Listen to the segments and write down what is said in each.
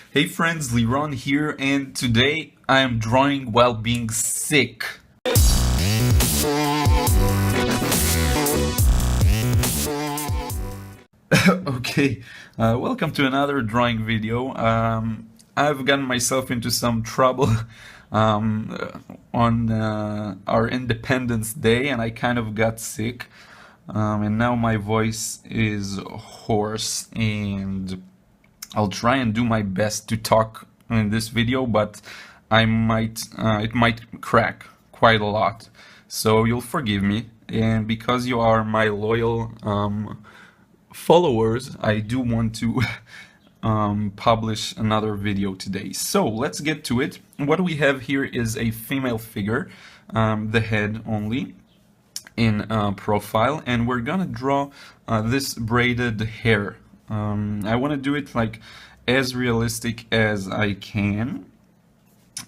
Hey friends, Liron here, and today I am drawing while being sick. Okay, welcome to another drawing video. I've gotten myself into some trouble on our Independence Day, and I kind of got sick. And now my voice is hoarse, and I'll try and do my best to talk in this video, but it might crack quite a lot. So you'll forgive me, and because you are my loyal followers, I do want to publish another video today. So let's get to it. What we have here is a female figure, the head only, in profile, and we're gonna draw this braided hair. I want to do it like as realistic as I can.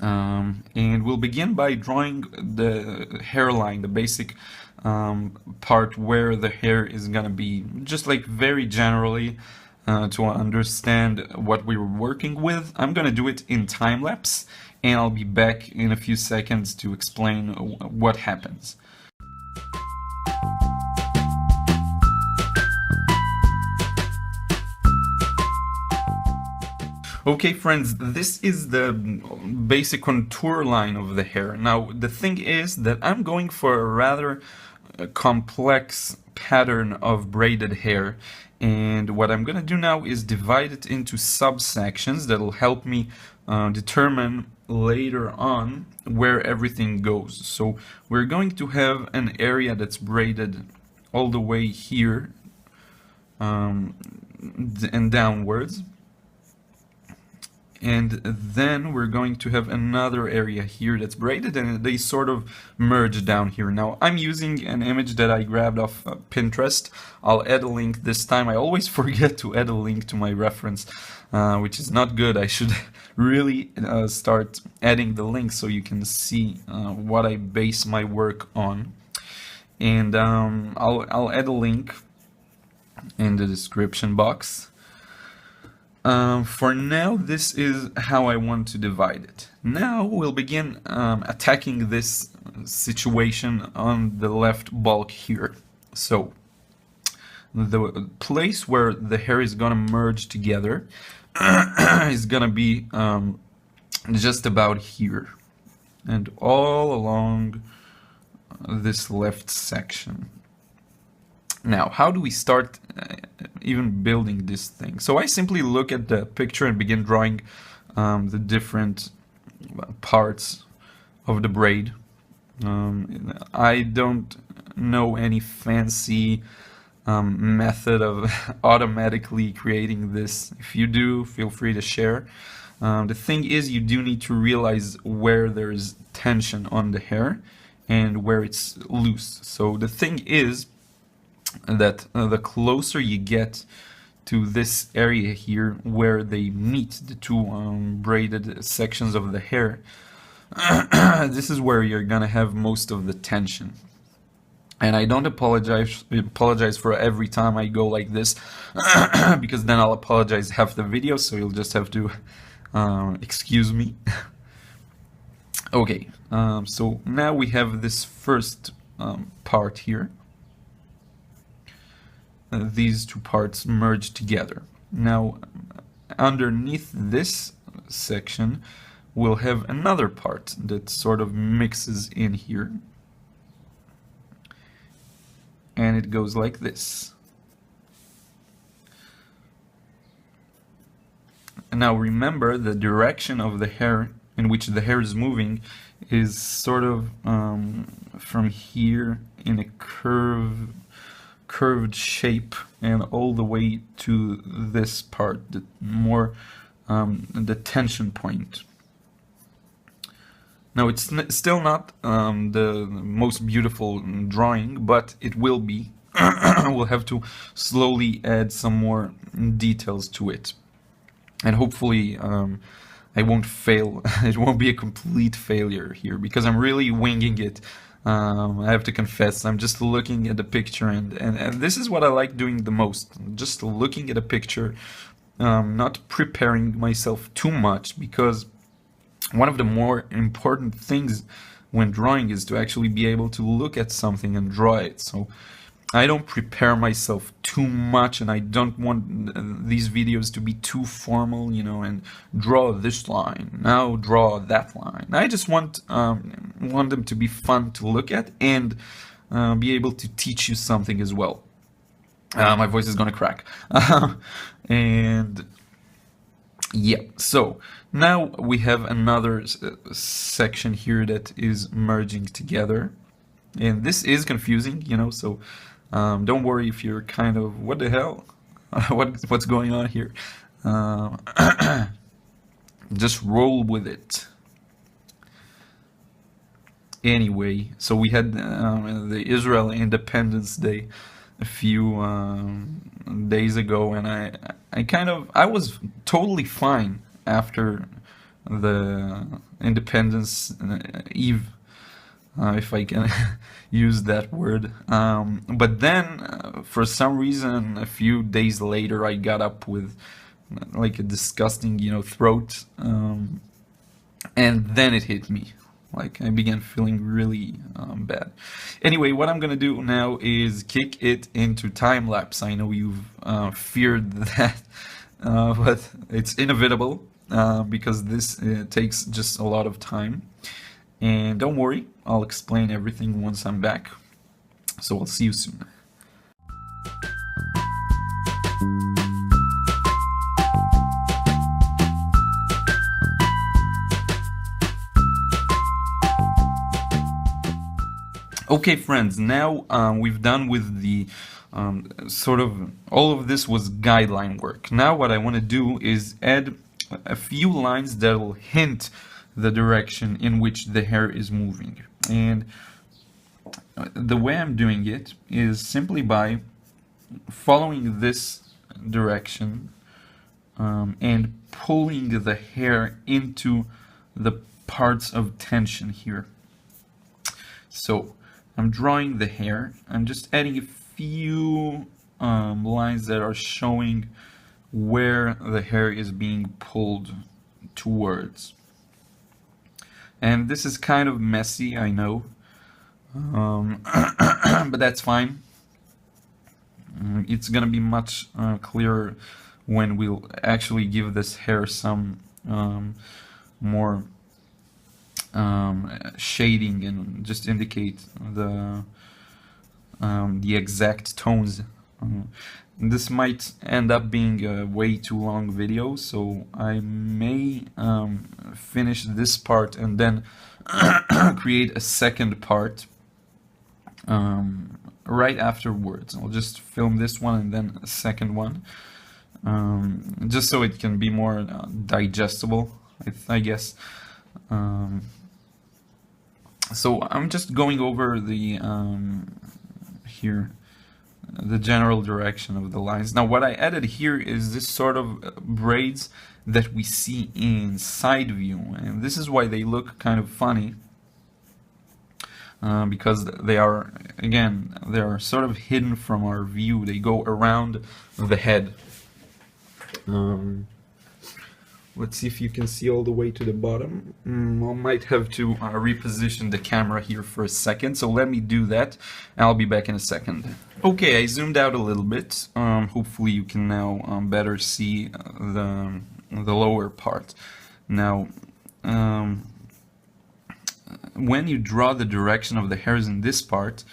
And we'll begin by drawing the hairline, the basic part where the hair is gonna be, just like very generally to understand what we were working with. I'm gonna do it in time lapse, and I'll be back in a few seconds to explain what happens. Okay, friends, this is the basic contour line of the hair. Now, the thing is that I'm going for a rather complex pattern of braided hair, and what I'm gonna do now is divide it into subsections that'll help me determine later on where everything goes. So we're going to have an area that's braided all the way here and downwards. And then we're going to have another area here that's braided, and they sort of merge down here. Now, I'm using an image that I grabbed off Pinterest. I'll add a link this time. I always forget to add a link to my reference, which is not good. I should really start adding the link so you can see what I base my work on. And I'll add a link in the description box. For now, this is how I want to divide it. Now we'll begin attacking this situation on the left bulk here. So the place where the hair is gonna merge together is gonna be just about here and all along this left section. Now, how do we start even building this thing? So I simply look at the picture and begin drawing the different parts of the braid. I don't know any fancy method of automatically creating this. If you do, feel free to share. The thing is, you do need to realize where there's tension on the hair and where it's loose. So the thing is that the closer you get to this area here where they meet, the two braided sections of the hair, this is where you're gonna have most of the tension. And I don't apologize for every time I go like this, because then I'll apologize half the video, so you'll just have to excuse me. Okay, so now we have this first part here. These two parts merge together. Now, underneath this section, we'll have another part that sort of mixes in here. And it goes like this. Now remember, the direction of the hair in which the hair is moving is sort of from here in a curved shape and all the way to this part, the more the tension point. Now it's still not the most beautiful drawing, but it will be. We'll have to slowly add some more details to it, and hopefully I won't fail. It won't be a complete failure here, because I'm really winging it. I have to confess, I'm just looking at the picture, and this is what I like doing the most. Just looking at a picture not preparing myself too much, because one of the more important things when drawing is to actually be able to look at something and draw it. So I don't prepare myself too much, and I don't want these videos to be too formal, you know, and draw this line, now draw that line. I just want them to be fun to look at and be able to teach you something as well. My voice is gonna crack. And yeah, so now we have another section here that is merging together, and this is confusing, you know, so don't worry if you're kind of, what the hell? What's going on here? Just roll with it. Anyway, so we had the Israel Independence Day a few days ago, and I was totally fine after the Independence Eve, if I can use that word. But then, for some reason, a few days later, I got up with like a disgusting, you know, throat, and then it hit me. Like, I began feeling really bad. Anyway, what I'm gonna do now is kick it into time lapse. I know you've feared that, but it's inevitable because this takes just a lot of time. And don't worry, I'll explain everything once I'm back. So I'll see you soon. Okay, friends, now we've done with the sort of, all of this was guideline work. Now what I want to do is add a few lines that will hint the direction in which the hair is moving. And the way I'm doing it is simply by following this direction and pulling the hair into the parts of tension here. So I'm drawing the hair. I'm just adding a few lines that are showing where the hair is being pulled towards. And this is kind of messy, I know, but that's fine. It's gonna be much clearer when we'll actually give this hair some more shading and just indicate the exact tones. This might end up being a way too long video, so I may finish this part and then create a second part right afterwards. I'll just film this one and then a second one, just so it can be more digestible, I guess. So I'm just going over the here the general direction of the lines. Now what I added here is this sort of braids that we see in side view, and this is why they look kind of funny, because they are, again, they are sort of hidden from our view. They go around the head. Let's see if you can see all the way to the bottom. I might have to reposition the camera here for a second, so let me do that. I'll be back in a second. Okay, I zoomed out a little bit. Hopefully you can now better see the lower part. Now, when you draw the direction of the hairs in this part,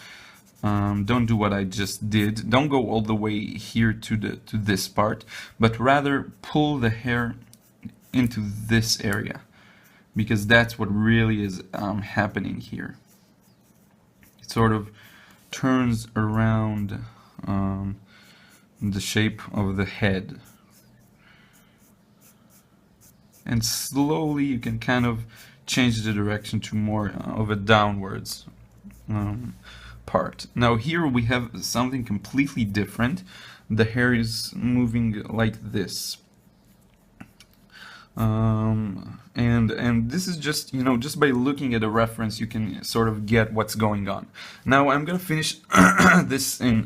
don't do what I just did. Don't go all the way here to this part, but rather pull the hair into this area, because that's what really is happening here. It sort of turns around the shape of the head, and slowly you can kind of change the direction to more of a downwards part. Now here we have something completely different. The hair is moving like this. And this is just, you know, just by looking at a reference you can sort of get what's going on. Now I'm gonna finish this in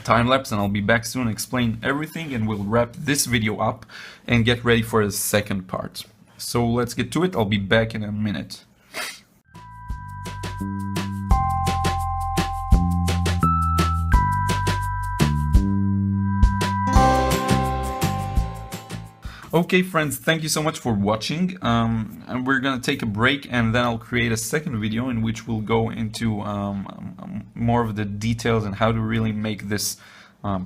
time lapse, and I'll be back soon, explain everything, and we'll wrap this video up and get ready for the second part. So let's get to it. I'll be back in a minute. Okay friends, thank you so much for watching, and we're gonna take a break, and then I'll create a second video in which we'll go into more of the details and how to really make this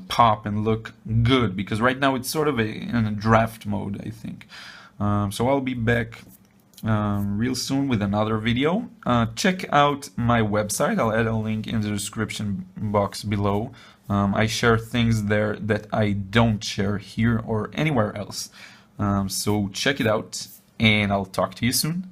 pop and look good, because right now it's sort of in a draft mode, I think. So I'll be back real soon with another video. Check out my website. I'll add a link in the description box below. I share things there that I don't share here or anywhere else. So check it out, and I'll talk to you soon.